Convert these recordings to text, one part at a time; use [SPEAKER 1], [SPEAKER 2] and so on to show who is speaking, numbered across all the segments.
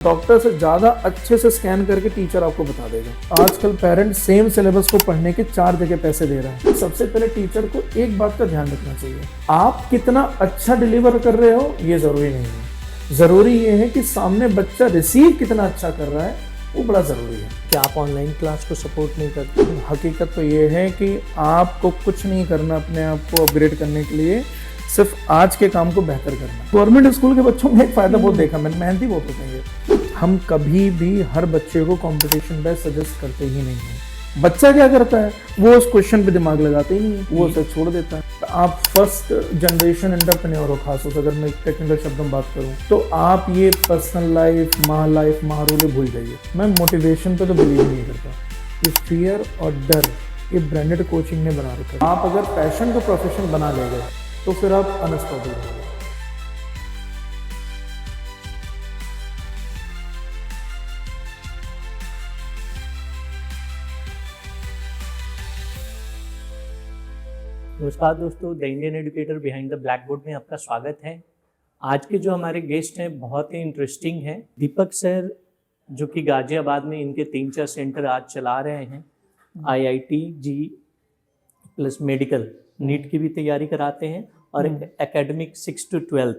[SPEAKER 1] Doctor से ज़्यादा अच्छे से स्कैन करके टीचर आपको बता देगा। आजकल पेरेंट्स सेम सिलेबस को पढ़ने के 4 जगह पैसे दे रहे हैं। सबसे पहले टीचर को एक बात का ध्यान रखना चाहिए, आप कितना अच्छा डिलीवर कर रहे हो ये ज़रूरी नहीं है। ज़रूरी ये है कि सामने बच्चा रिसीव कितना अच्छा कर रहा है, वो बड़ा ज़रूरी है।
[SPEAKER 2] क्या आप ऑनलाइन क्लास को सपोर्ट नहीं करते?
[SPEAKER 1] हकीकत तो ये है कि आपको कुछ नहीं करना अपने आप को अपग्रेड करने के लिए, सिर्फ आज के काम को बेहतर करना। गवर्नमेंट स्कूल के बच्चों में एक फ़ायदा बहुत देखा मैंने, मेहनती बहुत होते हैं ये। हम कभी भी हर बच्चे को कंपटीशन बेस्ट सजेस्ट करते ही नहीं हैं। बच्चा क्या करता है, वो उस क्वेश्चन पे दिमाग लगाते ही नहीं है, वो उसे छोड़ देता है। आप फर्स्ट जनरेशन एंटरप्रेन्योर हो, खासतौर से अगर मैं टेक्निकल शब्द में बात करूं, तो आप ये पर्सनल लाइफ, महारोले भूल जाइए। मैं मोटिवेशन पे तो बिलीव नहीं करता। ये फियर और डर ये ब्रांडेड कोचिंग ने बना रखा है। आप अगर पैशन को प्रोफेशन बना ले गए तो फिर आप अनस्टॉपेबल हो।
[SPEAKER 2] नमस्कार दोस्तों, the Indian educator behind the black board में आपका स्वागत है। आज के जो हमारे गेस्ट हैं बहुत ही इंटरेस्टिंग हैं। दीपक सर, जो कि गाजियाबाद में इनके 3-4 सेंटर आज चला रहे हैं। IIT जी प्लस मेडिकल नीट की भी तैयारी कराते हैं और एक एकेडमिक 6 to 12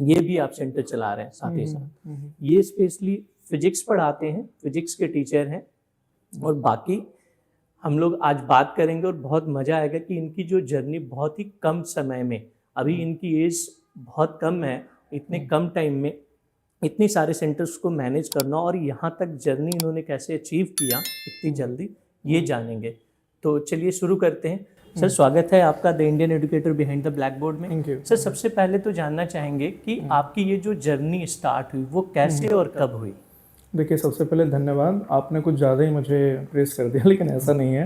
[SPEAKER 2] ये भी आप सेंटर चला रहे हैं साथ ही साथ। ये स्पेशली फिजिक्स पढ़ाते हैं, फिजिक्स के टीचर हैं। और बाकी हम लोग आज बात करेंगे और बहुत मज़ा आएगा कि इनकी जो जर्नी बहुत ही कम समय में, अभी इनकी एज बहुत कम है, इतने कम टाइम में इतने सारे सेंटर्स को मैनेज करना और यहाँ तक जर्नी इन्होंने कैसे अचीव किया इतनी जल्दी, ये जानेंगे। तो चलिए शुरू करते हैं। सर, स्वागत है आपका the Indian educator behind the black board में।
[SPEAKER 1] थैंक यू
[SPEAKER 2] सर, सबसे पहले तो जानना चाहेंगे कि आपकी ये जो जर्नी स्टार्ट हुई वो कैसे और कब हुई?
[SPEAKER 1] देखिए, सबसे पहले धन्यवाद। आपने कुछ ज़्यादा ही मुझे प्रेस कर दिया, लेकिन ऐसा नहीं है।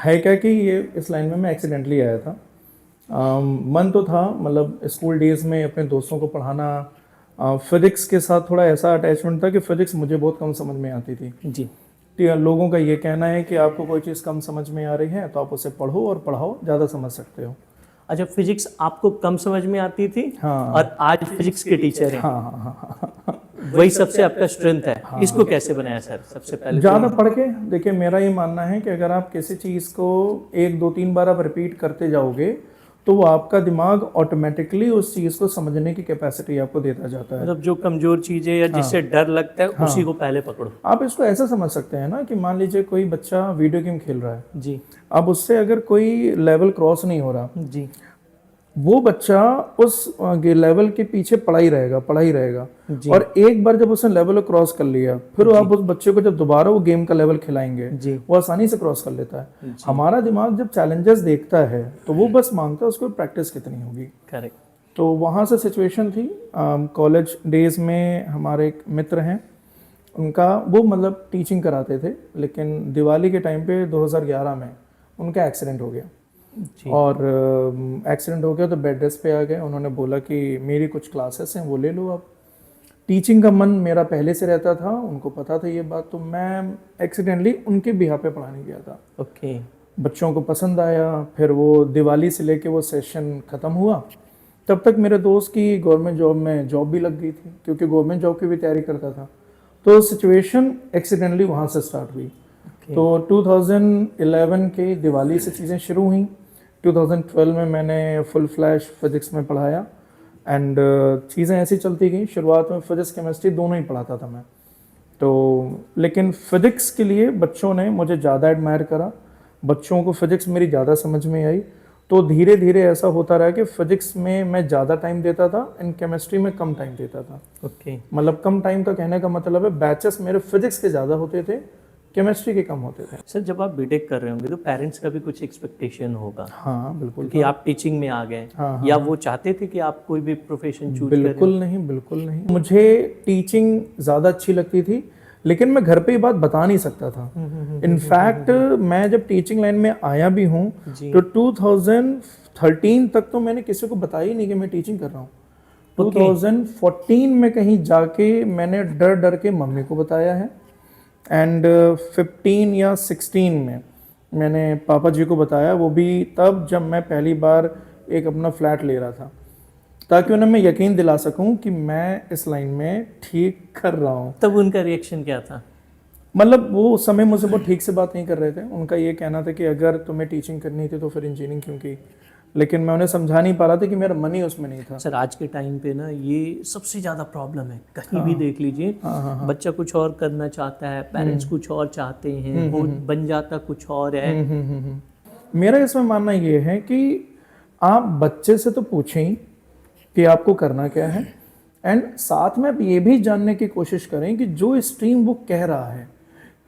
[SPEAKER 1] है क्या कि ये इस लाइन में मैं एक्सीडेंटली आया था। मन तो था, मतलब स्कूल डेज़ में अपने दोस्तों को पढ़ाना। फिज़िक्स के साथ थोड़ा ऐसा अटैचमेंट था कि फ़िज़िक्स मुझे बहुत कम समझ में आती थी
[SPEAKER 2] जी।
[SPEAKER 1] लोगों का ये कहना है कि आपको कोई चीज़ कम समझ में आ रही है तो आप उसे पढ़ो और पढ़ाओ, ज़्यादा समझ सकते हो।
[SPEAKER 2] अच्छा, फिजिक्स आपको कम समझ में आती थी?
[SPEAKER 1] हाँ।
[SPEAKER 2] और आज फिजिक्स के टीचर हैं।
[SPEAKER 1] हाँ।
[SPEAKER 2] वही सबसे आपका स्ट्रेंथ है। हाँ। इसको कैसे बनाया सर? सबसे पहले
[SPEAKER 1] ज़्यादा पढ़ के देखिए, मेरा ये मानना है कि अगर आप किसी चीज़ को 1-2-3 बार आप रिपीट करते जाओगे तो वो आपका दिमाग ऑटोमेटिकली उस चीज़ को समझने की कैपेसिटी आपको देता जाता है।
[SPEAKER 2] मतलब जो कमजोर चीज़ें या जिससे डर लगता है उसी को पहले पकड़ो।
[SPEAKER 1] आप इसको ऐसा समझ सकते हैं ना कि मान लीजिए कोई बच्चा वीडियो गेम खेल रहा है
[SPEAKER 2] जी।
[SPEAKER 1] अब उससे अगर कोई लेवल क्रॉस नहीं हो रहा
[SPEAKER 2] जी।
[SPEAKER 1] वो बच्चा उस लेवल के पीछे पड़ा ही रहेगा। और एक बार जब उसने लेवल क्रॉस कर लिया, फिर आप उस बच्चे को जब दोबारा वो गेम का लेवल खिलाएंगे वो आसानी से क्रॉस कर लेता है। हमारा दिमाग जब चैलेंजेस देखता है तो वो बस मांगता है उसको प्रैक्टिस कितनी होगी।
[SPEAKER 2] करेक्ट।
[SPEAKER 1] तो वहाँ से सिचुएशन थी। कॉलेज डेज में हमारे एक मित्र हैं, उनका वो मतलब टीचिंग कराते थे, लेकिन दिवाली के टाइम पे 2011 में उनका एक्सीडेंट हो गया। और एक्सीडेंट हो गया तो बेड रेस्ट पे आ गए। उन्होंने बोला कि मेरी कुछ क्लासेस हैं वो ले लो आप। टीचिंग का मन मेरा पहले से रहता था, उनको पता था ये बात, तो मैं एक्सीडेंटली उनके बिहाफ पे पढ़ाने गया था।
[SPEAKER 2] ओके।
[SPEAKER 1] बच्चों को पसंद आया। फिर वो दिवाली से लेके वो सेशन ख़त्म हुआ, तब तक मेरे दोस्त की गवर्नमेंट जॉब में जॉब भी लग गई थी, क्योंकि गवर्नमेंट जॉब की भी तैयारी करता था। तो सिचुएशन एक्सीडेंटली वहाँ से स्टार्ट हुई। तो 2011 के दिवाली से चीज़ें शुरू हुई। 2012 में मैंने फुल फ्लैश फिज़िक्स में पढ़ाया एंड चीज़ें ऐसी चलती गई। शुरुआत में फिज़िक्स केमिस्ट्री दोनों ही पढ़ाता था मैं तो, लेकिन फ़िज़िक्स के लिए बच्चों ने मुझे ज़्यादा एडमायर करा, बच्चों को फ़िज़िक्स मेरी ज़्यादा समझ में आई। तो धीरे धीरे ऐसा होता रहा कि फ़िज़िक्स में मैं ज़्यादा टाइम देता था एंड केमिस्ट्री में कम टाइम देता था।
[SPEAKER 2] ओके।
[SPEAKER 1] मतलब कम टाइम का कहने का मतलब है बैचेस मेरे फिज़िक्स के ज़्यादा होते थे, केमिस्ट्री के कम होते थे।
[SPEAKER 2] सर, जब आप बीटेक कर रहे होंगे तो पेरेंट्स का भी कुछ एक्सपेक्टेशन होगा।
[SPEAKER 1] हाँ बिल्कुल,
[SPEAKER 2] कि आप टीचिंग में आ गए।
[SPEAKER 1] हाँ,
[SPEAKER 2] या वो चाहते थे कि आप कोई भी प्रोफेशन चूज करें?
[SPEAKER 1] बिल्कुल नहीं। मुझे टीचिंग ज़्यादा अच्छी लगती थी, लेकिन मैं घर पे ये बात बता नहीं सकता था। इनफैक्ट मैं जब टीचिंग लाइन में आया भी हूँ तो 2013 तक तो मैंने किसी को बताया ही नहीं कि मैं टीचिंग कर रहा हूँ। 2014 में कहीं जाके मैंने डर डर के मम्मी को बताया है एंड 15 या 16 में मैंने पापा जी को बताया, वो भी तब जब मैं पहली बार एक अपना फ्लैट ले रहा था। ताकि उन्हें मैं यकीन दिला सकूं कि मैं इस लाइन में ठीक कर रहा हूं।
[SPEAKER 2] तब उनका रिएक्शन क्या था?
[SPEAKER 1] मतलब वो उस समय मुझसे बहुत ठीक से बात नहीं कर रहे थे। उनका ये कहना था कि अगर तुम्हें टीचिंग करनी थी तो फिर इंजीनियरिंग क्यों की, लेकिन मैं उन्हें समझा नहीं पा रहा था कि मेरा मन ही उसमें नहीं था।
[SPEAKER 2] सर आज के टाइम पे ना ये सबसे ज़्यादा प्रॉब्लम है, कहीं भी देख लीजिए। बच्चा कुछ और करना चाहता है, पेरेंट्स कुछ और चाहते हैं, वो बन जाता कुछ और है।
[SPEAKER 1] मेरा इसमें मानना ये है कि आप बच्चे से तो पूछें ही कि आपको करना क्या है, एंड साथ में आप ये भी जानने की कोशिश करें कि जो स्ट्रीम वो कह रहा है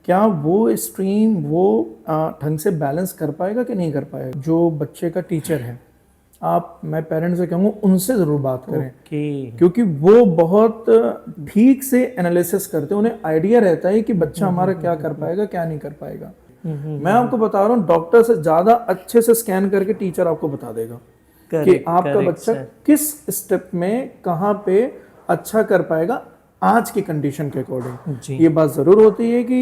[SPEAKER 1] क्या वो स्ट्रीम वो ढंग से बैलेंस कर पाएगा कि नहीं कर पाएगा। जो बच्चे का टीचर है, आप, मैं पेरेंट्स से कहूँगा उनसे ज़रूर बात करें, क्योंकि वो बहुत ठीक से एनालिसिस करते हैं, उन्हें आइडिया रहता है कि बच्चा हमारा क्या कर पाएगा क्या नहीं कर पाएगा। मैं आपको बता रहा हूँ, डॉक्टर से ज़्यादा अच्छे से स्कैन करके टीचर आपको बता देगा कि आपका बच्चा किस स्टेप में कहाँ पे अच्छा कर पाएगा आज की कंडीशन के अकॉर्डिंग। ये बात ज़रूर होती है कि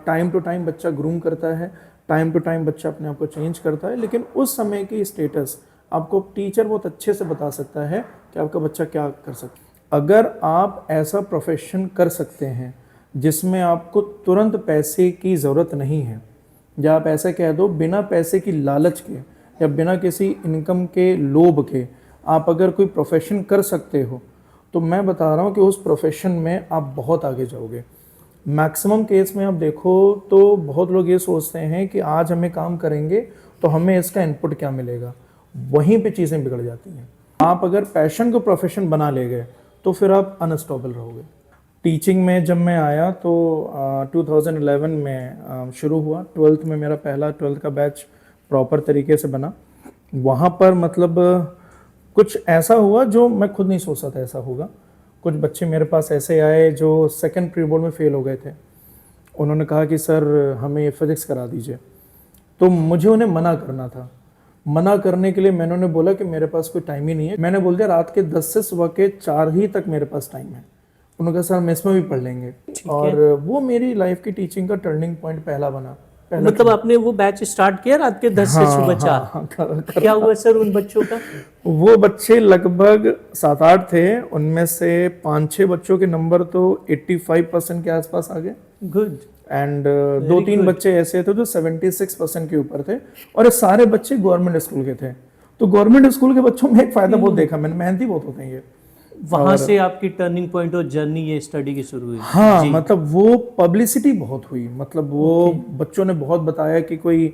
[SPEAKER 1] टाइम टू टाइम बच्चा ग्रूम करता है, टाइम टू टाइम बच्चा अपने आप को चेंज करता है, लेकिन उस समय की स्टेटस आपको टीचर बहुत अच्छे से बता सकता है कि आपका बच्चा क्या कर सकता है। अगर आप ऐसा प्रोफेशन कर सकते हैं जिसमें आपको तुरंत पैसे की ज़रूरत नहीं है, या आप ऐसा कह दो बिना पैसे की लालच के या बिना किसी इनकम के लोभ के आप अगर कोई प्रोफेशन कर सकते हो, तो मैं बता रहा हूँ कि उस प्रोफेशन में आप बहुत आगे जाओगे। मैक्सिमम केस में आप देखो तो बहुत लोग ये सोचते हैं कि आज हमें काम करेंगे तो हमें इसका इनपुट क्या मिलेगा, वहीं पे चीज़ें बिगड़ जाती हैं। आप अगर पैशन को प्रोफेशन बना ले गए तो फिर आप अनस्टॉपेबल रहोगे। टीचिंग में जब मैं आया तो 2011 में शुरू हुआ। 12th में मेरा पहला 12th का बैच प्रॉपर तरीके से बना। वहाँ पर मतलब कुछ ऐसा हुआ जो मैं खुद नहीं सोचा था ऐसा होगा। कुछ बच्चे मेरे पास ऐसे आए जो सेकंड प्री बोर्ड में फेल हो गए थे। उन्होंने कहा कि सर हमें फिज़िक्स करा दीजिए। तो मुझे उन्हें मना करना था। मना करने के लिए मैंने उन्हें बोला कि मेरे पास कोई टाइम ही नहीं है। मैंने बोल दिया रात के 10 से सुबह के 4 ही तक मेरे पास टाइम है। उन्होंने कहा सर हम इसमें भी पढ़ लेंगे, और वो मेरी लाइफ की टीचिंग का टर्निंग पॉइंट पहला बना।
[SPEAKER 2] मतलब आपने वो बैच स्टार्ट किया रात के 10 से सुबह 4? क्या हुआ सर उन बच्चों का?
[SPEAKER 1] वो बच्चे लगभग 7-8 थे, उनमें से 5-6 बच्चों के नंबर तो 85% के आसपास आ गए।
[SPEAKER 2] गुड।
[SPEAKER 1] एंड 2-3 बच्चे ऐसे थे जो 76% के ऊपर थे, और ये सारे बच्चे गवर्नमेंट स्कूल के थे। तो गवर्नमेंट स्कूल के बच्चों में एक फायदा बहुत देखा मैंने, मेहनती बहुत होते हैं ये।
[SPEAKER 2] वहां से आपकी टर्निंग पॉइंट और जर्नी ये स्टडी की शुरू हुई?
[SPEAKER 1] हाँ, मतलब वो पब्लिसिटी बहुत हुई। मतलब वो बच्चों ने बहुत बताया कि कोई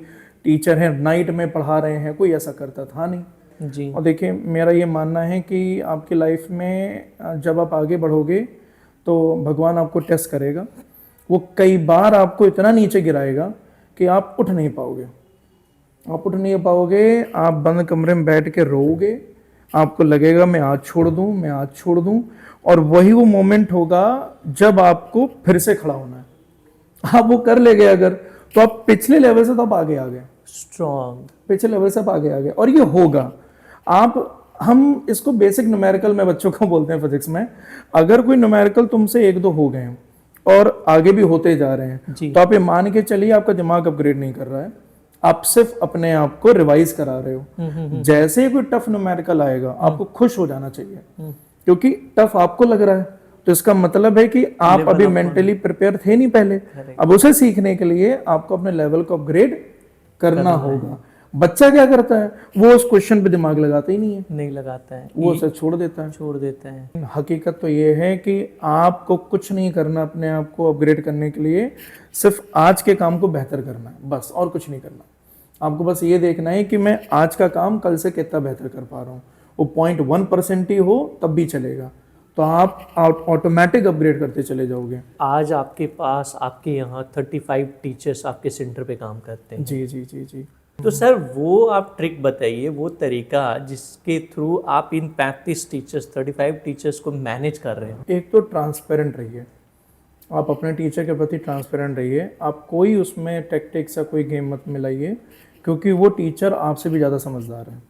[SPEAKER 1] टीचर है नाइट में पढ़ा रहे हैं, कोई ऐसा करता था नहीं
[SPEAKER 2] जी।
[SPEAKER 1] और देखिए मेरा ये मानना है कि आपकी लाइफ में जब आप आगे बढ़ोगे तो भगवान आपको टेस्ट करेगा। वो कई बार आपको इतना नीचे गिराएगा कि आप उठ नहीं पाओगे। आप बंद कमरे में बैठ के रोओगे, आपको लगेगा मैं आज छोड़ दूं, और वही वो मोमेंट होगा जब आपको फिर से खड़ा होना है। आप वो कर ले गए अगर, तो आप पिछले लेवल से तो आप आगे आ गए,
[SPEAKER 2] स्ट्रॉन्ग
[SPEAKER 1] पिछले लेवल से आप आगे आ गए। और ये होगा हम इसको बेसिक न्यूमेरिकल में बच्चों को बोलते हैं फिजिक्स में। अगर कोई न्यूमेरिकल तुमसे 1-2 हो गए हैं और आगे भी होते जा रहे हैं, तो आप ये मान के चलिए आपका दिमाग अपग्रेड नहीं कर रहा है, आप सिर्फ अपने आप को रिवाइज करा रहे हो। जैसे ही कोई टफ न्यूमेरिकल आएगा आपको खुश हो जाना चाहिए, क्योंकि टफ आपको लग रहा है, तो इसका मतलब है कि आप अभी मेंटली प्रिपेयर थे नहीं पहले। अब उसे सीखने के लिए आपको अपने लेवल को अपग्रेड करना होगा। बच्चा क्या करता है, वो उस क्वेश्चन पे दिमाग लगाता ही नहीं लगाता है, वो उसे छोड़ देता है। हकीकत तो ये है कि आपको कुछ नहीं करना अपने आप को अपग्रेड करने के लिए, सिर्फ आज के काम को बेहतर करना है, बस, और कुछ नहीं करना। आपको बस ये देखना है कि मैं आज का काम कल से कितना बेहतर कर पा रहा हूँ। वो 0.1% ही हो तब भी चलेगा, तो आप ऑटोमेटिक अपग्रेड करते चले जाओगे।
[SPEAKER 2] आज आपके पास आपके यहाँ 35 टीचर्स आपके सेंटर पे काम करते हैं।
[SPEAKER 1] जी।
[SPEAKER 2] तो सर वो आप ट्रिक बताइए, वो तरीका जिसके थ्रू आप इन 35 टीचर्स 35 टीचर्स को मैनेज कर रहे हैं।
[SPEAKER 1] एक तो ट्रांसपेरेंट रहिए, आप अपने टीचर के प्रति ट्रांसपेरेंट रहिए। आप कोई उसमें टेक्टिक्स या कोई गेम मत मिलाइए, क्योंकि वो टीचर आपसे भी ज़्यादा समझदार है।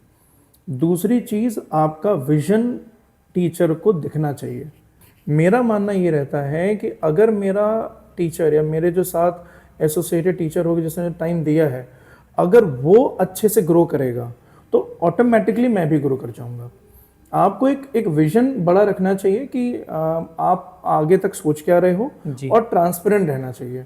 [SPEAKER 1] दूसरी चीज़, आपका विजन टीचर को दिखना चाहिए। मेरा मानना ये रहता है कि अगर मेरा टीचर या मेरे जो साथ एसोसिएटेड टीचर होगी जिसने टाइम दिया है, अगर वो अच्छे से ग्रो करेगा तो ऑटोमेटिकली मैं भी ग्रो कर जाऊंगा। आपको एक विजन बड़ा रखना चाहिए कि आप आगे तक सोच क्या रहे हो
[SPEAKER 2] जी।
[SPEAKER 1] और ट्रांसपेरेंट रहना चाहिए।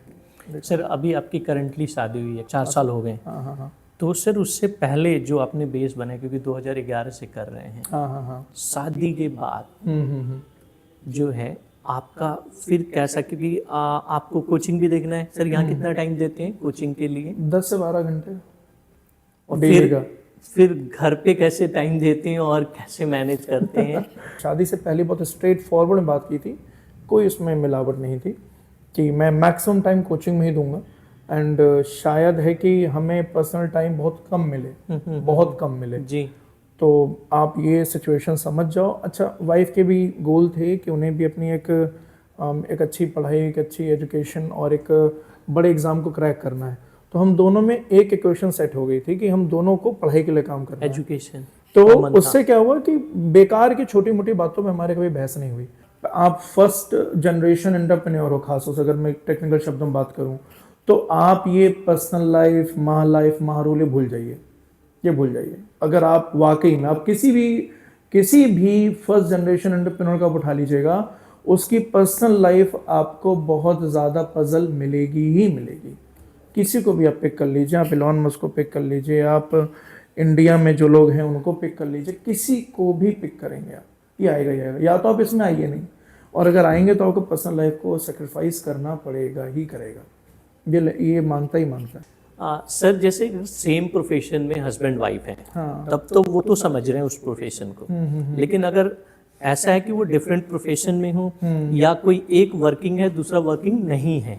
[SPEAKER 2] सर अभी आपकी करंटली शादी हुई है, 4 साल हो गए,
[SPEAKER 1] हाँ हाँ हाँ
[SPEAKER 2] तो सर उससे पहले जो आपने बेस बनाया, क्योंकि 2011 से कर रहे हैं,
[SPEAKER 1] हाँ हाँ हाँ
[SPEAKER 2] शादी के बाद
[SPEAKER 1] हम्म।
[SPEAKER 2] जो है आपका फिर कैसा, क्योंकि आपको कोचिंग भी देखना है सर, यहाँ कितना टाइम देते हैं कोचिंग के लिए?
[SPEAKER 1] 10 से 12 घंटे
[SPEAKER 2] और
[SPEAKER 1] डेली का।
[SPEAKER 2] फिर घर पे कैसे टाइम देते हैं और कैसे मैनेज करते हैं?
[SPEAKER 1] शादी से पहले बहुत स्ट्रेट फॉरवर्ड में बात की थी, कोई उसमें मिलावट नहीं थी कि मैं मैक्सिमम टाइम कोचिंग में ही दूंगा। एंड शायद है कि हमें पर्सनल टाइम बहुत कम मिले, बहुत कम मिले।
[SPEAKER 2] जी।
[SPEAKER 1] तो आप ये सिचुएशन समझ जाओ। अच्छा, वाइफ के भी गोल थे कि उन्हें भी अपनी एक अच्छी पढ़ाई, एक अच्छी एजुकेशन और एक बड़े एग्ज़ाम को क्रैक करना है। तो हम दोनों में एक इक्वेशन सेट हो गई थी कि हम दोनों को पढ़ाई के लिए काम करना है।
[SPEAKER 2] एजुकेशन
[SPEAKER 1] तो उससे क्या हुआ कि बेकार की छोटी मोटी बातों में हमारे कभी बहस नहीं हुई। आप फर्स्ट जनरेशन एंटरप्रेन्योर हो, खासतौर से अगर मैं टेक्निकल शब्दों में बात करूं, तो आप ये पर्सनल लाइफ, महारूल भूल जाइए, ये भूल जाइए। अगर आप वाकई में आप किसी भी फर्स्ट जनरेशन एंटरप्रेन्योर का उठा लीजिएगा, उसकी पर्सनल लाइफ आपको बहुत ज़्यादा पजल मिलेगी ही मिलेगी। किसी को भी आप पिक कर लीजिए, आप एलोन मस्क को पिक कर लीजिए, आप इंडिया में जो लोग हैं उनको पिक कर लीजिए, किसी को भी पिक करेंगे आप, ये आएगा ही आएगा। या तो आप इसमें आइए नहीं, और अगर आएंगे तो आपको पर्सनल लाइफ को सेक्रीफाइस करना पड़ेगा ही करेगा। ये मानता ही मानता है।
[SPEAKER 2] सर जैसे सेम प्रोफेशन में हस्बैंड वाइफ हैं,
[SPEAKER 1] हाँ।
[SPEAKER 2] तब तो वो तो समझ रहे हैं उस प्रोफेशन को, लेकिन अगर ऐसा है कि वो डिफरेंट प्रोफेशन में हो या कोई एक वर्किंग है दूसरा वर्किंग नहीं है,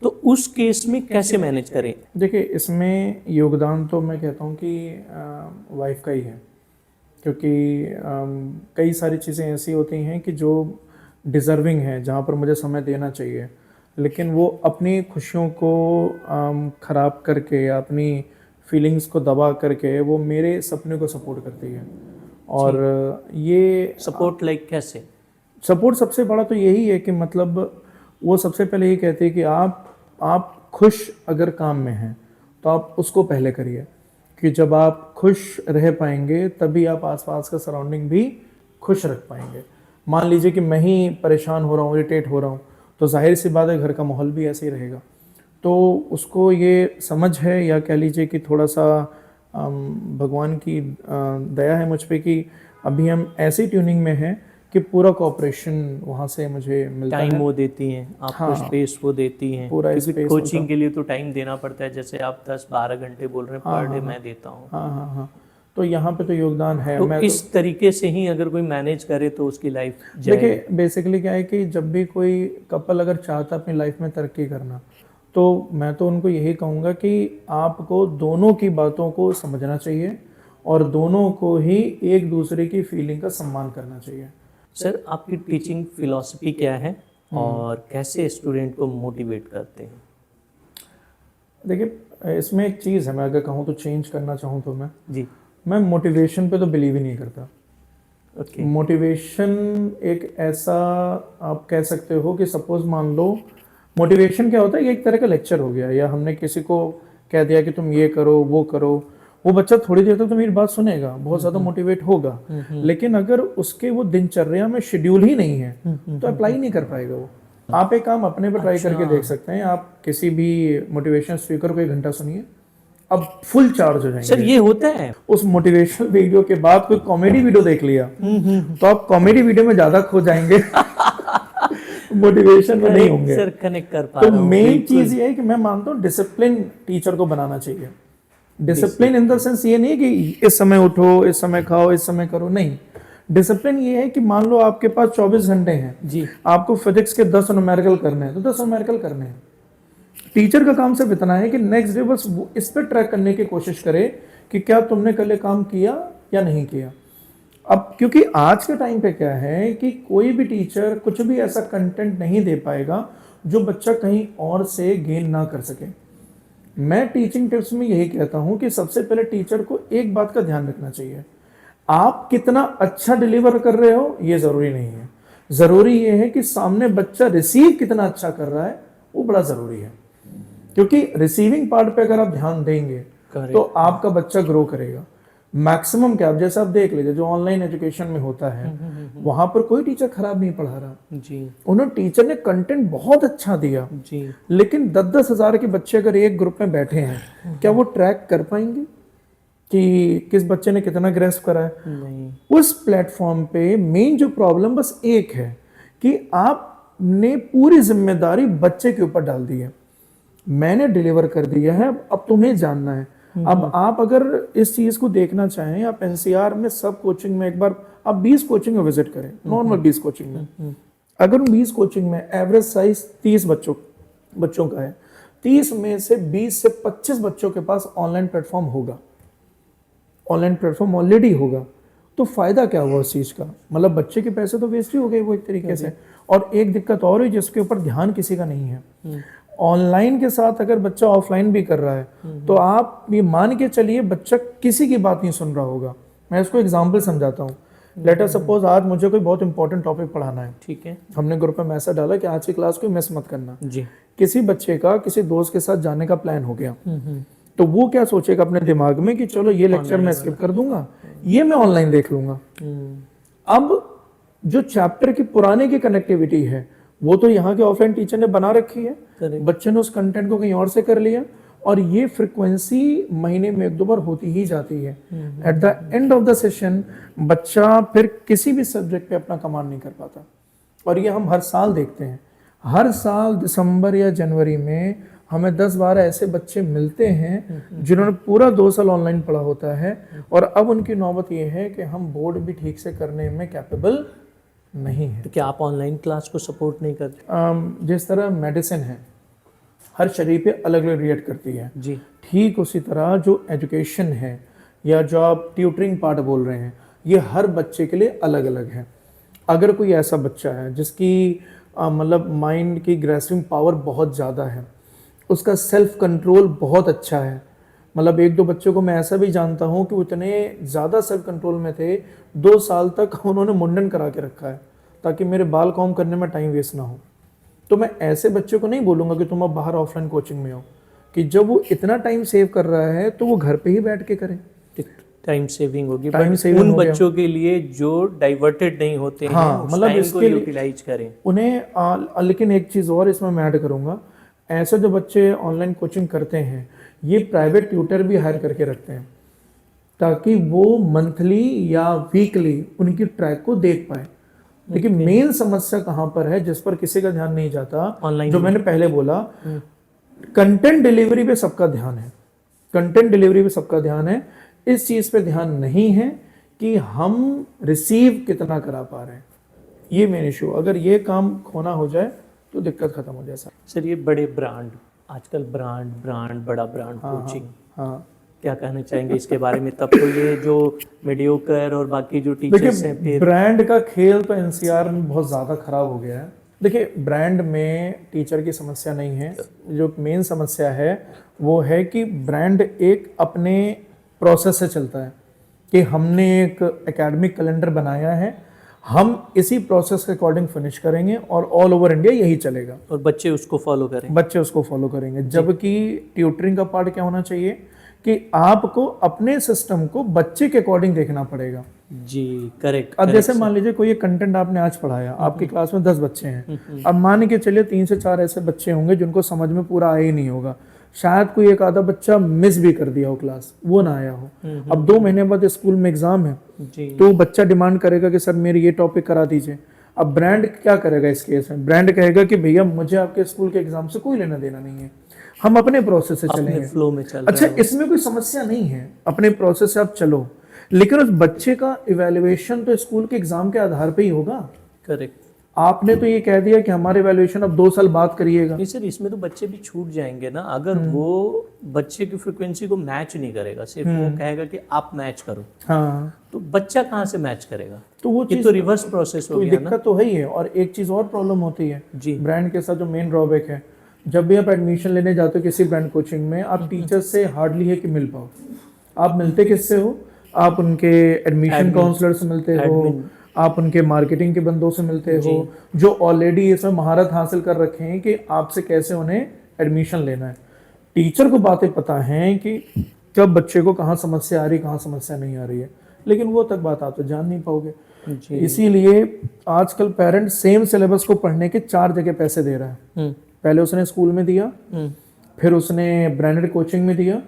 [SPEAKER 2] तो उस केस में कैसे मैनेज करें?
[SPEAKER 1] देखिए, इसमें योगदान तो मैं कहता हूँ कि वाइफ का ही है, क्योंकि कई सारी चीज़ें ऐसी होती हैं कि जो डिज़र्विंग हैं, जहाँ पर मुझे समय देना चाहिए, लेकिन वो अपनी खुशियों को ख़राब करके, अपनी फीलिंग्स को दबा करके वो मेरे सपने को सपोर्ट करती है। और ये
[SPEAKER 2] सपोर्ट लाइक कैसे?
[SPEAKER 1] सपोर्ट सबसे बड़ा तो यही है कि मतलब वो सबसे पहले ये कहती है कि आप खुश अगर काम में हैं तो आप उसको पहले करिए, कि जब आप खुश रह पाएंगे तभी आप आसपास का सराउंडिंग भी खुश रख पाएंगे। मान लीजिए कि मैं ही परेशान हो रहा हूँ, इरिटेट हो रहा हूँ, तो जाहिर सी बात है घर का माहौल भी ऐसे ही रहेगा। तो उसको ये समझ है, या कह लीजिए कि थोड़ा सा भगवान की दया है मुझ पे कि अभी हम ऐसी ट्यूनिंग में हैं कि पूरा कोऑपरेशन वहाँ से मुझे मिलता है।
[SPEAKER 2] टाइम वो देती हैं आपको,
[SPEAKER 1] हाँ,
[SPEAKER 2] स्पेस वो देती हैं,
[SPEAKER 1] पूरा
[SPEAKER 2] क्योंकि
[SPEAKER 1] स्पेस
[SPEAKER 2] कोचिंग के लिए तो टाइम देना पड़ता है, जैसे आप 10-12 घंटे बोल रहे हैं पर डे मैं देता हूँ।
[SPEAKER 1] हाँ हाँ हाँ, तो यहाँ पे तो योगदान है।
[SPEAKER 2] तो
[SPEAKER 1] मैं
[SPEAKER 2] इस तरीके से ही अगर कोई मैनेज करे तो उसकी लाइफ
[SPEAKER 1] देखिए, बेसिकली क्या है कि जब भी कोई कपल अगर चाहता अपनी लाइफ में तरक्की करना, तो मैं तो उनको यही कहूँगा कि आपको दोनों की बातों को समझना चाहिए और दोनों को ही एक दूसरे की फीलिंग का सम्मान करना चाहिए।
[SPEAKER 2] सर आपकी टीचिंग फिलॉसफी क्या है और कैसे स्टूडेंट को मोटिवेट करते हैं?
[SPEAKER 1] देखिए, इसमें एक चीज़ है, मैं अगर कहूँ तो चेंज करना चाहूँ तो मैं
[SPEAKER 2] जी।
[SPEAKER 1] मोटिवेशन पे तो बिलीव ही नहीं करता।
[SPEAKER 2] ओके।
[SPEAKER 1] मोटिवेशन एक ऐसा, आप कह सकते हो कि सपोज मान लो मोटिवेशन क्या होता है, ये एक तरह का लेक्चर हो गया, या हमने किसी को कह दिया कि तुम ये करो वो करो, वो बच्चा थोड़ी देर तक तो मेरी बात सुनेगा, बहुत ज़्यादा मोटिवेट होगा, लेकिन अगर उसके वो दिनचर्या में शेड्यूल ही नहीं है तो अप्लाई नहीं कर पाएगा वो। आप एक काम अपने पर ट्राई करके देख सकते हैं, आप किसी भी मोटिवेशन स्पीकर को 1 घंटा सुनिए, अब फुल चार्ज हो जाएंगे।
[SPEAKER 2] सर ये होता है,
[SPEAKER 1] उस मोटिवेशनल वीडियो के बाद कोई कॉमेडी वीडियो देख लिया तो आप कॉमेडी वीडियो में ज्यादा खो जाएंगे, मोटिवेशन में नहीं होंगे।
[SPEAKER 2] सर कनेक्ट कर पा
[SPEAKER 1] तो
[SPEAKER 2] रहा हूं,
[SPEAKER 1] मेन चीज ये है कि मैं मानता हूँ डिसिप्लिन टीचर को बनाना चाहिए। डिसिप्लिन इन द सेंस ये नहीं है कि इस समय उठो, इस समय खाओ, इस समय करो, नहीं। डिसिप्लिन ये है कि मान लो आपके पास 24 घंटे हैं
[SPEAKER 2] जी,
[SPEAKER 1] आपको फिजिक्स के 10 न्यूमेरिकल करने हैं तो 10 न्यूमेरिकल करने हैं। टीचर का काम सिर्फ इतना है कि नेक्स्ट डे बस इस पर ट्रैक करने की कोशिश करे कि क्या तुमने कल ये काम किया या नहीं किया। अब क्योंकि आज के टाइम पे क्या है कि कोई भी टीचर कुछ भी ऐसा कंटेंट नहीं दे पाएगा जो बच्चा कहीं और से गेन ना कर सके। मैं टीचिंग टिप्स में यही कहता हूं कि सबसे पहले टीचर को एक बात का ध्यान रखना चाहिए, आप कितना अच्छा डिलीवर कर रहे हो ये जरूरी नहीं है, जरूरी ये है कि सामने बच्चा रिसीव कितना अच्छा कर रहा है, वो बड़ा जरूरी है। क्योंकि रिसीविंग पार्ट पे अगर आप ध्यान देंगे तो आपका बच्चा ग्रो करेगा। मैक्सिमम क्या, अब जैसे आप देख लीजिए जो ऑनलाइन एजुकेशन में होता है वहां पर कोई टीचर खराब नहीं पढ़ा रहा
[SPEAKER 2] जी
[SPEAKER 1] उन्होंने, टीचर ने कंटेंट बहुत अच्छा दिया,
[SPEAKER 2] जी
[SPEAKER 1] लेकिन 10-10 हजार के बच्चे अगर एक ग्रुप में बैठे हैं क्या वो ट्रैक कर पाएंगे कि किस बच्चे ने कितना ग्रेस्प करा है?
[SPEAKER 2] नहीं।
[SPEAKER 1] उस प्लेटफॉर्म पे मेन जो प्रॉब्लम बस एक है कि आपने पूरी जिम्मेदारी बच्चे के ऊपर डाल दी है, मैंने डिलीवर कर दिया है, अब तुम्हें जानना है। अब आप अगर इस चीज को देखना चाहें, आप एनसीआर में सब कोचिंग में एक बार आप 20 कोचिंग में विजिट करें, नॉर्मल 20 कोचिंग में, अगर उन 20 कोचिंग में एवरेज साइज 30 बच्चों का है, 30 में से 20 से 25 बच्चों के पास ऑनलाइन प्लेटफॉर्म होगा, ऑनलाइन प्लेटफॉर्म ऑलरेडी होगा, तो फायदा क्या हुआ उस चीज का? मतलब बच्चे के पैसे तो वेस्ट ही हो गए वो एक तरीके से। और एक दिक्कत और है जिसके ऊपर ध्यान किसी का नहीं है, ऑनलाइन के साथ अगर बच्चा ऑफलाइन भी कर रहा है तो आप ये मान के चलिए बच्चा किसी की बात नहीं सुन रहा होगा। मैं इसको एग्जांपल समझाता हूँ। लेट अस सपोज आज मुझे कोई बहुत इंपॉर्टेंट टॉपिक पढ़ाना है, ठीक है, हमने ग्रुप में मैसेज डाला कि आज की क्लास को मिस मत करना जी। किसी बच्चे का किसी दोस्त के साथ जाने का प्लान हो गया, तो वो क्या सोचेगा अपने दिमाग में कि चलो ये लेक्चर मैं स्किप कर दूंगा, ये मैं ऑनलाइन देख लूंगा। अब जो चैप्टर की पुराने की कनेक्टिविटी है वो तो यहाँ के ऑफलाइन टीचर ने बना रखी है, बच्चे ने उस कंटेंट को कहीं और से कर लिया, और ये फ्रिक्वेंसी महीने में 1-2 बार होती ही जाती है। At the end of the session बच्चा फिर किसी भी सब्जेक्ट पे अपना कमांड नहीं कर पाता, और ये हम हर साल देखते हैं। हर साल दिसंबर या जनवरी में हमें 10-12 ऐसे बच्चे मिलते हैं जिन्होंने पूरा 2 साल ऑनलाइन पढ़ा होता है, और अब उनकी नौबत ये है कि हम बोर्ड भी ठीक से करने में कैपेबल नहीं है।
[SPEAKER 2] तो क्या आप ऑनलाइन क्लास को सपोर्ट नहीं करते?
[SPEAKER 1] जिस तरह मेडिसिन है हर शरीर पे अलग अलग रिएक्ट करती है जी, ठीक उसी तरह जो एजुकेशन है या जो आप ट्यूटरिंग पार्ट बोल रहे हैं ये हर बच्चे के लिए अलग अलग है। अगर कोई ऐसा बच्चा है जिसकी मतलब माइंड की ग्रेस्पिंग पावर बहुत ज़्यादा है, उसका सेल्फ कंट्रोल बहुत अच्छा है, मतलब 1-2 बच्चों को मैं ऐसा भी जानता हूँ कि वो इतने ज़्यादा सेल्फ कंट्रोल में थे 2 साल तक उन्होंने मुंडन करा के रखा है ताकि मेरे बाल कॉम करने में टाइम वेस्ट ना हो। तो मैं ऐसे बच्चे को नहीं बोलूँगा कि तुम अब बाहर ऑफलाइन कोचिंग में हो, कि जब वो इतना टाइम सेव कर रहा है तो वो घर पे ही बैठ के करे,
[SPEAKER 2] टाइम सेविंग होगी। टाइम सेविंग उन बच्चों के लिए जो डाइवर्टेड नहीं होते हैं, मतलब इसको यूटिलाइज करें उन्हें।
[SPEAKER 1] लेकिन एक चीज़ और इसमें मैं ऐड करूँगा, ऐसे जो बच्चे ऑनलाइन कोचिंग करते हैं ये प्राइवेट ट्यूटर भी हायर करके रखते हैं ताकि वो मंथली या वीकली उनकी ट्रैक को देख पाए। लेकिन मेन समस्या कहाँ पर है जिस पर किसी का ध्यान नहीं जाता, ऑनलाइन जो मैंने पहले बोला, कंटेंट डिलीवरी पे सबका ध्यान है, कंटेंट डिलीवरी पे सबका ध्यान है, इस चीज पे ध्यान नहीं है कि हम रिसीव कितना करा पा रहे हैं। ये मेन इशू, अगर ये काम खोना हो जाए तो दिक्कत खत्म हो जाए।
[SPEAKER 2] सर ये बड़े ब्रांड, आजकल ब्रांड बड़ा ब्रांड कोचिंग, हाँ क्या कहना चाहेंगे इसके बारे में? तब तो ये जो मीडियोकर और बाकी जो टीचर्स हैं, फिर
[SPEAKER 1] ब्रांड का खेल तो एनसीआर में बहुत ज़्यादा खराब हो गया है। देखिए ब्रांड में टीचर की समस्या नहीं है, जो मेन समस्या है वो है कि ब्रांड एक अपने प्रोसेस से चलता है कि हमने एक एकेडमिक कैलेंडर बनाया है, हम इसी प्रोसेस के अकॉर्डिंग फिनिश करेंगे और ऑल ओवर इंडिया यही चलेगा
[SPEAKER 2] और बच्चे उसको फॉलो करेंगे। जबकि ट्यूटरिंग का पार्ट क्या होना चाहिए कि आपको अपने सिस्टम को बच्चे के अकॉर्डिंग देखना पड़ेगा जी। करेक्ट।
[SPEAKER 1] अब जैसे मान लीजिए कोई एक कंटेंट आपने आज पढ़ाया, आपकी क्लास में 10 बच्चे हैं, अब मान के चलिए 3 से 4 ऐसे बच्चे होंगे जिनको समझ में पूरा आया ही नहीं होगा, शायद कोई एक आधा बच्चा मिस भी कर दिया हो क्लास, वो ना आया हो। अब 2 महीने बाद स्कूल में एग्जाम है तो बच्चा डिमांड करेगा कि सर मेरी ये टॉपिक करा दीजिए। अब ब्रांड क्या करेगा इस केस में? ब्रांड कहेगा कि भैया मुझे आपके स्कूल के एग्जाम से कोई लेना देना नहीं है, हम अपने प्रोसेस से चलेंगे,
[SPEAKER 2] फ्लो में चल।
[SPEAKER 1] अच्छा इसमें कोई समस्या नहीं है, अपने प्रोसेस से आप चलो, लेकिन उस बच्चे का इवैल्यूएशन तो स्कूल के एग्जाम के आधार पे ही होगा।
[SPEAKER 2] करेक्ट।
[SPEAKER 1] आपने तो ये कह दिया कि हमारे इवैल्यूएशन अब 2 साल बाद करिएगा।
[SPEAKER 2] नहीं सर, इसमें तो बच्चे भी छूट जाएंगे ना, अगर वो बच्चे की फ्रीक्वेंसी को मैच नहीं करेगा, सिर्फ वो कहेगा कि आप मैच करो, हाँ, तो बच्चा कहाँ से मैच करेगा? तो वो चीज तो रिवर्स प्रोसेस हो गया ना।
[SPEAKER 1] दिक्कत तो है ही है। और एक चीज और प्रॉब्लम होती है जी, ब्रांड के साथ जो मेन ड्रॉबैक है, जब भी आप एडमिशन लेने जाते हो किसी ब्रांड कोचिंग में, आप टीचर से हार्डली है कि मिल पाओ। आप मिलते किससे हो? आप उनके एडमिशन काउंसलर से मिलते हो, आप उनके मार्केटिंग के बंदों से मिलते हो जो ऑलरेडी इसमें महारत हासिल कर रखे हैं कि आपसे कैसे उन्हें एडमिशन लेना है। टीचर को बातें पता हैं कि कब बच्चे को कहाँ समस्या आ रही, कहाँ समस्या नहीं आ रही है, लेकिन वो तक बात आप तो जान नहीं पाओगे।
[SPEAKER 2] जी।
[SPEAKER 1] इसीलिए आजकल पेरेंट सेम सिलेबस को पढ़ने के 4 जगह पैसे दे रहा है। पहले उसने स्कूल में दिया, फिर उसने ब्रांडेड कोचिंग में दिया,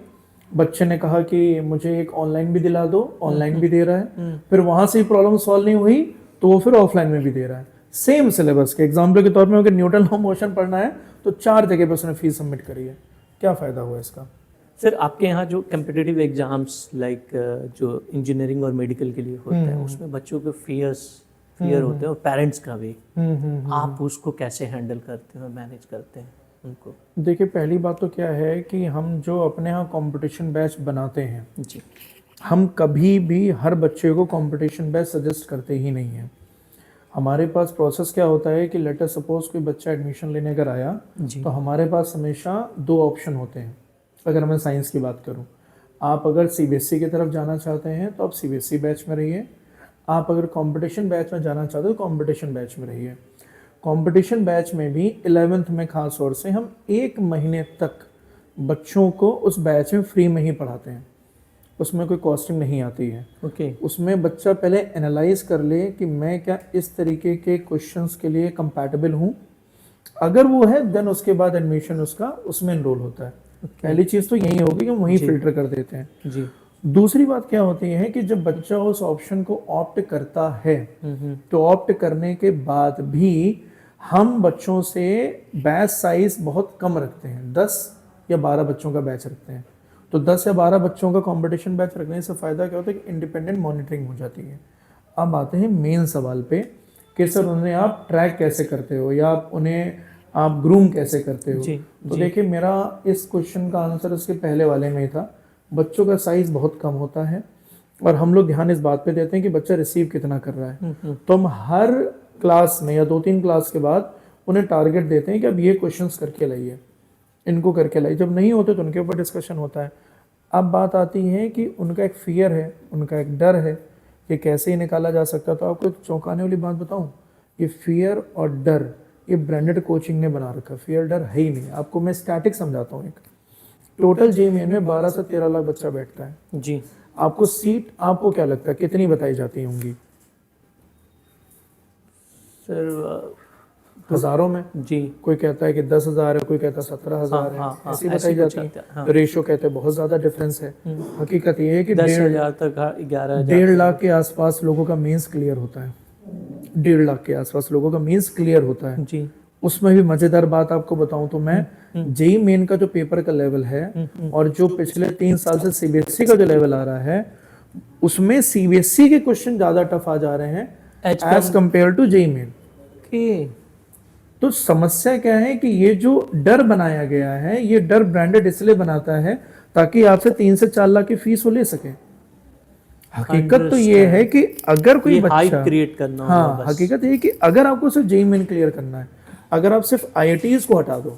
[SPEAKER 1] बच्चे ने कहा कि मुझे एक ऑनलाइन भी दिला दो, ऑनलाइन भी दे रहा है, फिर वहां से प्रॉब्लम सॉल्व नहीं हुई तो वो फिर ऑफलाइन में भी दे रहा है। सेम सिलेबस के एग्जाम्पल के तौर पे अगर न्यूटन लॉ मोशन पढ़ना है तो 4 जगह पे उसने फीस सबमिट करी है। क्या फायदा हुआ इसका?
[SPEAKER 2] सर आपके यहाँ जो कम्पिटिटिव एग्जाम्स लाइक जो इंजीनियरिंग और मेडिकल के लिए होते हैं उसमें बच्चों के फियर होते हैं और पेरेंट्स का भी, आप उसको कैसे हैंडल करते हो, मैनेज करते हैं उनको?
[SPEAKER 1] देखिए, पहली बात तो क्या है कि हम जो अपने यहाँ कंपटीशन बैच बनाते हैं
[SPEAKER 2] जी,
[SPEAKER 1] हम कभी भी हर बच्चे को कंपटीशन बैच सजेस्ट करते ही नहीं है। हमारे पास प्रोसेस क्या होता है कि लेटर सपोज कोई बच्चा एडमिशन लेने अगर आया
[SPEAKER 2] जी,
[SPEAKER 1] तो हमारे पास हमेशा 2 ऑप्शन होते हैं। अगर मैं साइंस की बात करूं, आप अगर सीबीएसई की तरफ जाना चाहते हैं तो आप सीबीएसई बैच में रहिए, आप अगर कंपटीशन बैच में जाना चाहते हो तो कंपटीशन बैच में रहिए। कंपटीशन बैच में भी 11th में खास तौर से हम 1 महीने तक बच्चों को उस बैच में फ्री में ही पढ़ाते हैं, उसमें कोई कॉस्टिंग नहीं आती है।
[SPEAKER 2] ओके,
[SPEAKER 1] उसमें बच्चा पहले एनालाइज कर ले कि मैं क्या इस तरीके के क्वेश्चंस के लिए कंपैटिबल हूँ, अगर वो है देन उसके बाद एडमिशन उसका उसमें एनरोल होता है। पहली चीज़ तो यही होगी कि हम वही फिल्टर कर देते हैं।
[SPEAKER 2] जी,
[SPEAKER 1] दूसरी बात क्या होती है कि जब बच्चा उस ऑप्शन को ऑप्ट करता है तो ऑप्ट करने के बाद भी हम बच्चों से बैच साइज बहुत कम रखते हैं, 10 या 12 बच्चों का बैच रखते हैं। तो 10 या 12 बच्चों का कंपटीशन बैच रखने से फ़ायदा क्या होता है कि इंडिपेंडेंट मॉनिटरिंग हो जाती है। अब आते हैं मेन सवाल पे कि सर उन्हें आप ट्रैक कैसे करते हो या आप उन्हें आप ग्रूम कैसे करते हो? तो देखिए, मेरा इस क्वेश्चन का आंसर उसके पहले वाले में ही था। बच्चों का साइज बहुत कम होता है और हम लोग ध्यान इस बात पे देते हैं कि बच्चा रिसीव कितना कर रहा है। तो हम हर क्लास में या 2-3 क्लास के बाद उन्हें टारगेट देते हैं कि अब ये क्वेश्चंस करके लाइए, इनको करके लाइए। जब नहीं होते तो उनके ऊपर डिस्कशन होता है। अब बात आती है कि उनका एक फियर है, उनका एक डर है कि कैसे ही निकाला जा सकता। तो आपको एक चौंकाने वाली बात बताऊं, ये फियर और डर ये ब्रांडेड कोचिंग ने बना रखा। फियर डर है ही नहीं। आपको मैं स्टैटिक समझाता हूँ। एक टोटल जेईएन में 12 से 13 लाख बच्चा बैठता है
[SPEAKER 2] जी।
[SPEAKER 1] आपको सीट आपको क्या लगता है कितनी बताई जाती होंगी?
[SPEAKER 2] सर
[SPEAKER 1] हजारों में।
[SPEAKER 2] जी,
[SPEAKER 1] कोई कहता है कि 10,000 है, कोई कहता है 17,000 है, ऐसी बताई जाती है। रेशियो कहते हैं बहुत ज्यादा डिफरेंस है। हकीकत ये है कि
[SPEAKER 2] 10,000 तक 11,000
[SPEAKER 1] 1.5 लाख के आसपास लोगों का मेंस क्लियर होता है। 1.5 लाख के आसपास लोगों का मेंस क्लियर होता है।
[SPEAKER 2] जी,
[SPEAKER 1] उसमें भी मजेदार बात आपको बताऊं तो मैं जेई मेन का जो पेपर का लेवल है और जो पिछले 3 साल से सीबीएसई का जो लेवल आ रहा है उसमें सीबीएसई के क्वेश्चन ज्यादा टफ आ जा रहे हैं as compare to JEE Main. तो समस्या क्या है कि ये जो डर बनाया गया है, ये डर ब्रांडेड इसलिए बनाता है ताकि आपसे 3 से 4 लाख की फीस वो ले सके। हकीकत तो ये है कि अगर कोई बच्चा
[SPEAKER 2] क्रिएट करना,
[SPEAKER 1] हाँ, हकीकत ये है कि अगर आपको सिर्फ जेई मेन क्लियर करना है, अगर आप सिर्फ आईआईटीज को हटा दो,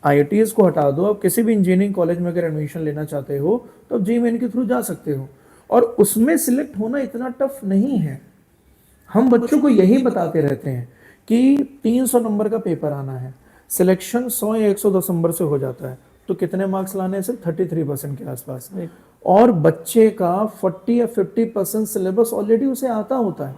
[SPEAKER 1] आईआईटीज को हटा दो, आप किसी भी इंजीनियरिंग कॉलेज में अगर एडमिशन लेना चाहते हो तो आप जेई मेन के थ्रू जा सकते हो और उसमें सिलेक्ट होना इतना टफ नहीं है। हम बच्चों को यही बताते रहते हैं कि 300 नंबर का पेपर आना है, सिलेक्शन 100 या 110 नंबर से हो जाता है, तो कितने मार्क्स लाने हैं? सिर्फ 33% के आसपास। और बच्चे का 40 या 50% सिलेबस ऑलरेडी उसे आता होता है।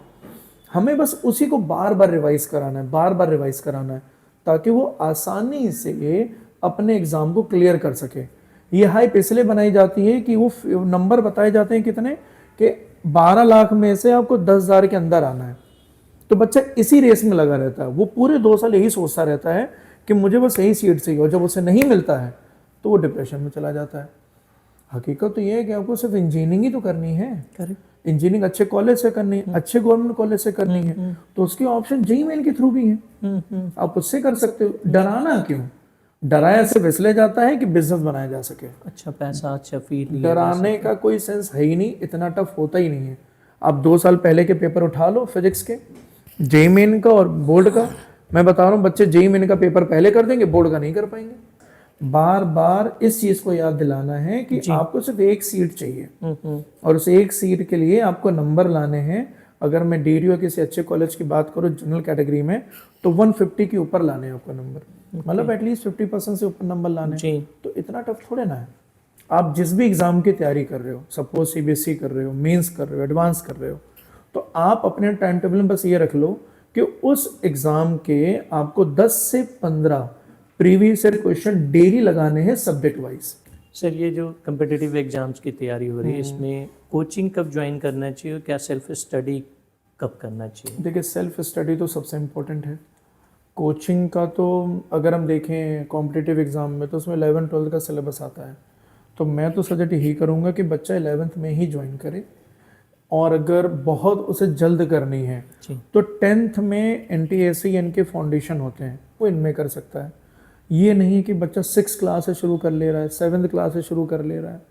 [SPEAKER 1] हमें बस उसी को बार बार रिवाइज कराना है, बार बार रिवाइज कराना है ताकि वो आसानी से अपने एग्जाम को क्लियर कर सके। ये हाइप इसलिए बनाई जाती है कि वो नंबर बताए जाते हैं कितने कि 12 लाख में से आपको 10,000 के अंदर आना है। तो बच्चा इसी रेस में लगा रहता है, वो पूरे 2 साल यही सोचता रहता है कि मुझे बस यही सीट चाहिए और जब उसे नहीं मिलता है तो वो डिप्रेशन में चला जाता है। हकीकत तो ये है कि आपको सिर्फ इंजीनियरिंग ही तो करनी है। इंजीनियरिंग अच्छे कॉलेज से करनी है, अच्छे गवर्नमेंट कॉलेज से करनी है, तो उसके ऑप्शन जेईई मेन के थ्रू भी है, आप उससे कर सकते हो। डराना क्यों? डराया सिर्फ इसलिए जाता है कि बिजनेस बनाया जा सके।
[SPEAKER 2] अच्छा पैसा, अच्छा फील।
[SPEAKER 1] डराने का कोई सेंस है ही नहीं, इतना टफ होता ही नहीं है। आप 2 साल पहले के पेपर उठा लो फिजिक्स के, जेईई मेन का और बोर्ड का। मैं बता रहा हूँ बच्चे जेईई मेन का पेपर पहले कर देंगे, बोर्ड का नहीं कर पाएंगे। बार बार इस चीज को याद दिलाना है कि आपको सिर्फ एक सीट चाहिए और उस एक सीट के लिए आपको नंबर लाने हैं। अगर मैं डीडी या किसी अच्छे कॉलेज की बात करूँ जनरल कैटेगरी में तो 150 के ऊपर लाने हैं आपको नंबर, मतलब एटलीस्ट 50% से ऊपर नंबर लाने हैं। तो इतना टफ थोड़े ना है। आप जिस भी एग्ज़ाम की तैयारी कर रहे हो, सपोज सीबीएसई कर रहे हो, मेंस कर रहे हो, एडवांस कर रहे हो, तो आप अपने टाइम टेबल में बस ये रख लो कि उस एग्ज़ाम के आपको 10 से 15 प्रीवियस ईयर क्वेश्चन डेली लगाने हैं सब्जेक्ट वाइज।
[SPEAKER 2] सर ये जो कम्पिटिटिव एग्जाम्स की तैयारी हो रही है इसमें कोचिंग कब ज्वाइन करना चाहिए और क्या सेल्फ स्टडी कब करना चाहिए?
[SPEAKER 1] देखिए, सेल्फ स्टडी तो सबसे इम्पोर्टेंट है। कोचिंग का तो अगर हम देखें कॉम्पिटिटिव एग्ज़ाम में तो उसमें 11th-12th का सिलेबस आता है, तो मैं तो सजेस्ट यही करूँगा कि बच्चा 11th में ही ज्वाइन करे, और अगर बहुत उसे जल्द करनी है
[SPEAKER 2] जी।
[SPEAKER 1] तो 10th में NTSE इनके फाउंडेशन होते हैं, वो इनमें कर सकता है। ये नहीं कि बच्चा 6th क्लास से शुरू कर ले रहा है, 7th क्लास से शुरू कर ले रहा है,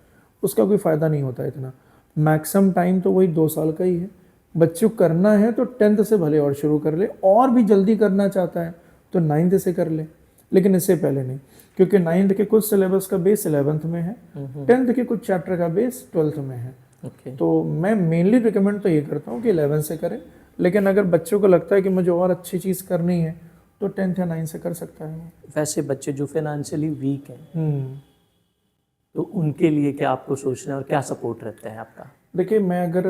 [SPEAKER 1] उसका कोई फ़ायदा नहीं होता इतना। मैक्सिमम टाइम तो वही 2 साल का ही है। बच्चों को करना है तो 10th से भले और शुरू कर ले, और भी जल्दी करना चाहता है तो 9th से कर ले, लेकिन इससे पहले नहीं, क्योंकि 9th के कुछ सिलेबस का बेस 11th में है, 10th के कुछ चैप्टर का बेस 12th में है। तो मैं मेनली रिकमेंड तो ये करता हूँ कि 11 से करें, लेकिन अगर बच्चों को लगता है कि मुझे और अच्छी चीज़ करनी है तो 10th या 9th से कर सकता है।
[SPEAKER 2] वैसे बच्चे जो फाइनेंशियली वीक हैं तो उनके लिए क्या आपको सोचना है और क्या सपोर्ट रहता है आपका?
[SPEAKER 1] देखिए, मैं अगर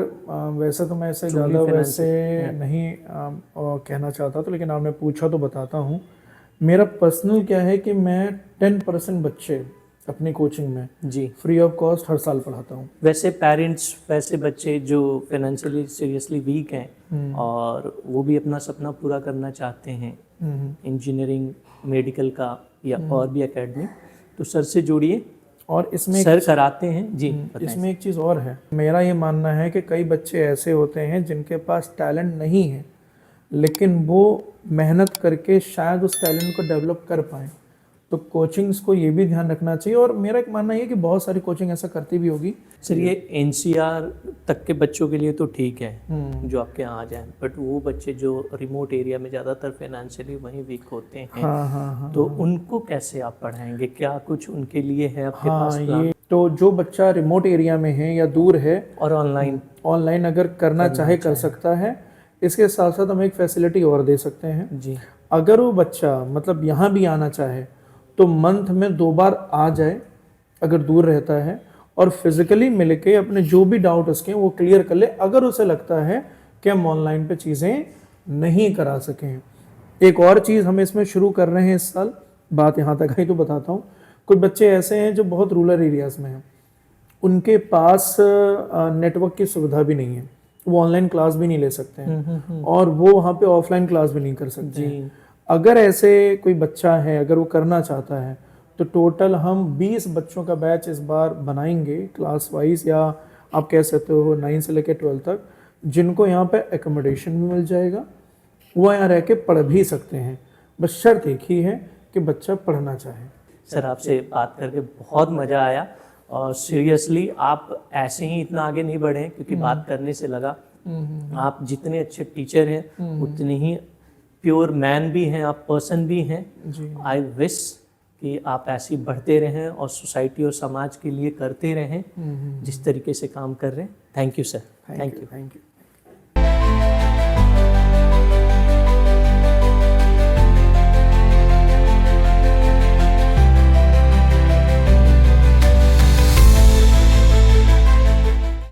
[SPEAKER 1] वैसे तो मैं ऐसे ज़्यादा वैसे नहीं कहना चाहता था, लेकिन आपने पूछा तो बताता हूँ। मेरा पर्सनल क्या है कि मैं 10% बच्चे अपनी कोचिंग में
[SPEAKER 2] जी
[SPEAKER 1] फ्री ऑफ कॉस्ट हर साल पढ़ाता हूँ।
[SPEAKER 2] वैसे पेरेंट्स, वैसे बच्चे जो फाइनेंशियली सीरियसली वीक हैं और वो भी अपना सपना पूरा करना चाहते हैं इंजीनियरिंग, मेडिकल का या और भी एकेडमी, तो सर से जोड़िए
[SPEAKER 1] और इसमें
[SPEAKER 2] सर कराते हैं जी।
[SPEAKER 1] इसमें एक चीज़ और है, मेरा ये मानना है कि कई बच्चे ऐसे होते हैं जिनके पास टैलेंट नहीं है, लेकिन वो मेहनत करके शायद उस टैलेंट को डेवलप कर पाएँ। तो कोचिंग्स को ये भी ध्यान रखना चाहिए, और मेरा एक मानना ये है कि बहुत सारी कोचिंग ऐसा करती भी होगी।
[SPEAKER 2] सर ये NCR तक के बच्चों के लिए तो ठीक है जो आपके यहाँ आ जाएं, बट वो बच्चे जो रिमोट एरिया में ज़्यादातर फाइनेंशियली वहीं वीक होते हैं,
[SPEAKER 1] हाँ,
[SPEAKER 2] तो उनको कैसे आप पढ़ाएंगे? क्या कुछ उनके लिए है आपके पास प्लान?
[SPEAKER 1] ये तो जो बच्चा रिमोट एरिया में है या दूर है
[SPEAKER 2] और ऑनलाइन
[SPEAKER 1] अगर करना चाहे कर सकता है। इसके साथ साथ हम एक फैसिलिटी और दे सकते हैं
[SPEAKER 2] जी।
[SPEAKER 1] अगर वो बच्चा मतलब यहाँ भी आना चाहे तो मंथ में 2 बार आ जाए अगर दूर रहता है, और फिजिकली मिल के अपने जो भी डाउट उसके वो क्लियर कर ले, अगर उसे लगता है कि हम ऑनलाइन पे चीज़ें नहीं करा सकें। एक और चीज़ हम इसमें शुरू कर रहे हैं इस साल, बात यहाँ तक आई तो बताता हूँ। कुछ बच्चे ऐसे हैं जो बहुत रूरल एरियाज़ में हैं, उनके पास नेटवर्क की सुविधा भी नहीं है, वो ऑनलाइन क्लास भी नहीं ले सकते हैं और वो वहाँ पे ऑफलाइन क्लास भी नहीं कर सकते हैं। अगर ऐसे कोई बच्चा है, अगर वो करना चाहता है, तो टोटल हम 20 बच्चों का बैच इस बार बनाएंगे क्लास वाइज, या आप कह सकते हो 9 से लेकर 12 तक, जिनको यहाँ पे एकोमोडेशन भी मिल जाएगा, वो यहाँ रह के पढ़ भी सकते हैं। बस शर्त एक ही है कि बच्चा पढ़ना चाहे।
[SPEAKER 2] सर आपसे बात करके बहुत मज़ा आया, और सीरियसली आप ऐसे ही इतना आगे नहीं बढ़े क्योंकि बात करने से लगा आप जितने अच्छे टीचर हैं उतने ही प्योर मैन भी हैं, आप पर्सन भी हैं। आई विश कि आप ऐसे ही बढ़ते रहें और सोसाइटी और समाज के लिए करते रहें जिस तरीके से काम कर रहे हैं। Thank you sir. Thank you.